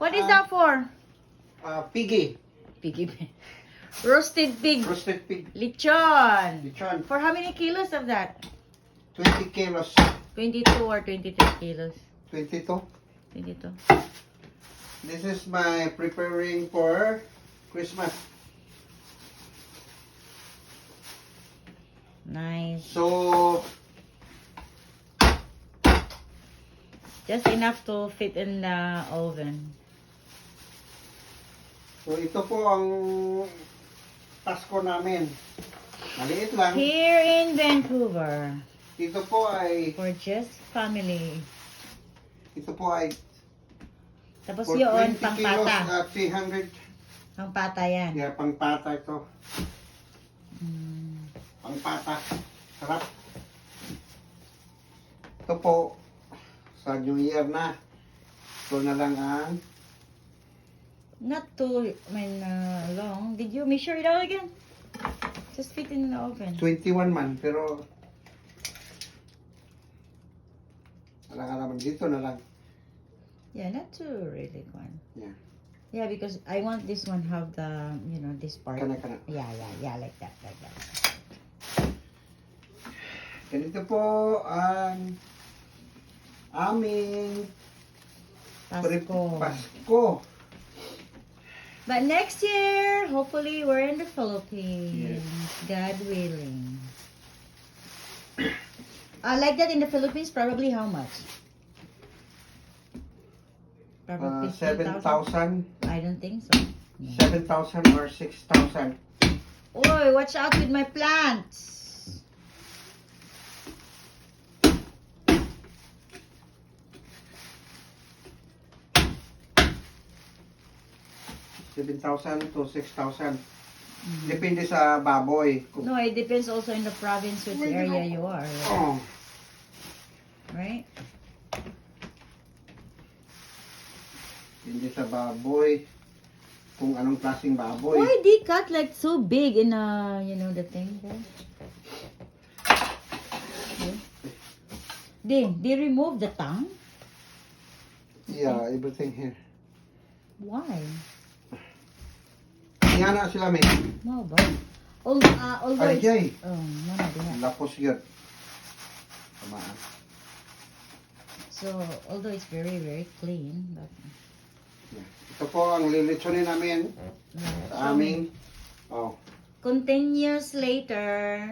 What is that for? Piggy. Piggy. Roasted pig. Roasted pig. Lechon. Lechon. For how many kilos of that? 20 kilos. 22 or 23 kilos? 22. 22. This is my preparing for Christmas. Nice. So, Just enough to fit in the oven. ito po ang Pasko namin. Maliit lang. Here in Vancouver. Ito po ay For just family. Tapos for yun, 20 kilos pangpata. at 300. Pangpata yan. Yeah, pangpata ito. Mm. Pangpata. Sarap. Ito po, sa New Year na. Ito na lang ang Not too long. Did you measure it out again? Just fit in the oven. 21 man, pero wala ka naman dito na lang. Yeah, not too really one. Yeah. Yeah, because I want this one have the, you know, this part. Kana. Yeah, like that. Ganito po ang aming Pasko. But next year, hopefully, we're in the Philippines. Yes. God willing. Like that in the Philippines, probably how much? Probably 7,000. I don't think so. 7,000 or 6,000. Oi, watch out with my plants. 7,000 to 6,000. Depende sa baboy. No, it depends also in the province which area you are. Oh. Right? Depende sa baboy. Kung anong klaseng baboy. Why they cut like so big in you know, the thing there? They remove the tongue? Yeah, everything here. Why? Nga na sila may. No, but although Ay, jay. oh, no, diha. Lapos yun. Tamaan. So, although it's very, very clean, but Yeah. Ito po ang lilitsunin namin sa aming. Oh. continues later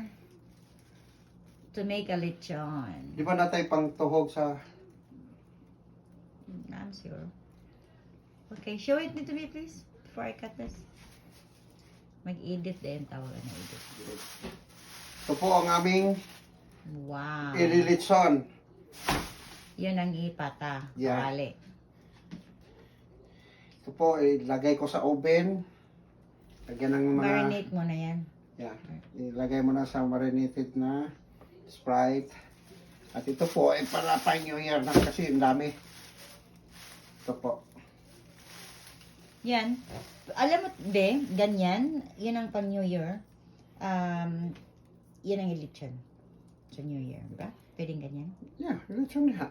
to make a lechon. Di ba natay pang tuhog sa. I'm sure. Okay, show it to me please before I cut this. Mag-edit din, tawag na edit. Ito po ang aming Wow. ililitson. Yun ang ipata. Yeah. Kali. Ito po ilagay ko sa oven. Lagyan ng mga. Marinate mo na yan. Yeah. Ilagay mo na sa marinated na Sprite. At ito po ay para pa New Year na kasi ang dami. Ito po. Yan. Alam mo, be, ganyan. Yan ang pang New Year. Yan ang lechon sa New Year. Diba? Pwedeng ganyan. Yeah, lechon na.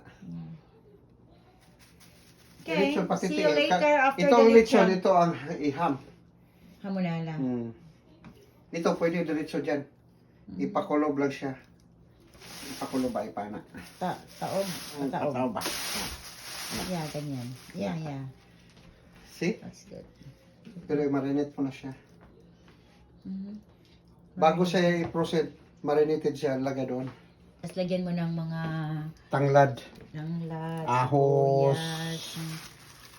Okay. Lechon, pati See you later after itong the lechon, lechon. ito ang iham. Hamo na lang. Ito pwede diretso dyan. Ipakulob lang siya. Ipakulob ba ipana? Taob. Tao ba? Yeah, ganyan. Yeah. See? That's good. Pero marinate mo na siya. Mhm. Bago siya i-proceed, marinated siya, lagay doon. Tapos lagyan mo ng mga Tanglad. langlat, Ahos. sibuyas.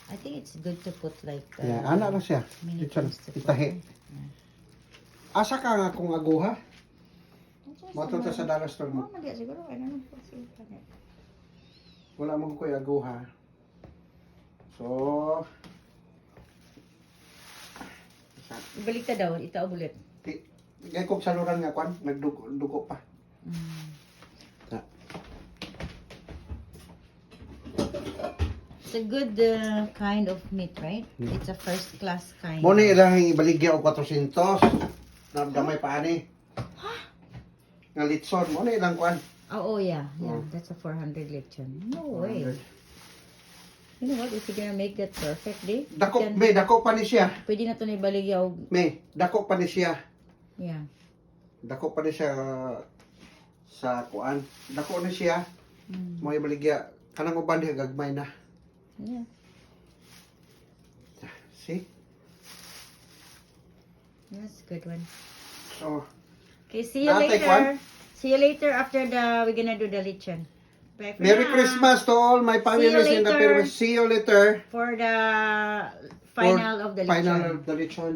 I think it's good to put like Yeah, ana na siya. mini Lechon, things to put itahi. in. Asa ka nga kung aguha? Yeah. Moto ta sa dollar store mo. Mama, di siguro. I don't know. Wala mong kuya aguha. So, Ibalik ka daw. Itaob ulit. gay kong saluran nga kwan, nagdugo pa. It's a good kind of meat, right? It's a first class kind. Mo ni ilang ibaligya og 400. Namdamay pa ani. Nga litson mo ni ilang kwan. Oh, yeah. Oh. That's a 400 lechon. No way. 400. You know what? If you're gonna make that perfect, di? Dako, Yan. may dako pa ni siya. Pwede na ito na ibaligyaw. May dako pa ni siya. Yeah. Dako pa ni siya sa kuan. Dako ni siya. Mm. Mo ibaligya kanang uban diha gagmay na. Yeah. See? That's a good one. So, Okay, see you Natay, later. Kwan? See you later after we're gonna do the lechon. Bye for Merry now. Christmas to all my families in the later. Philippines. See you later. For the final of the lechon. Final of the lechon.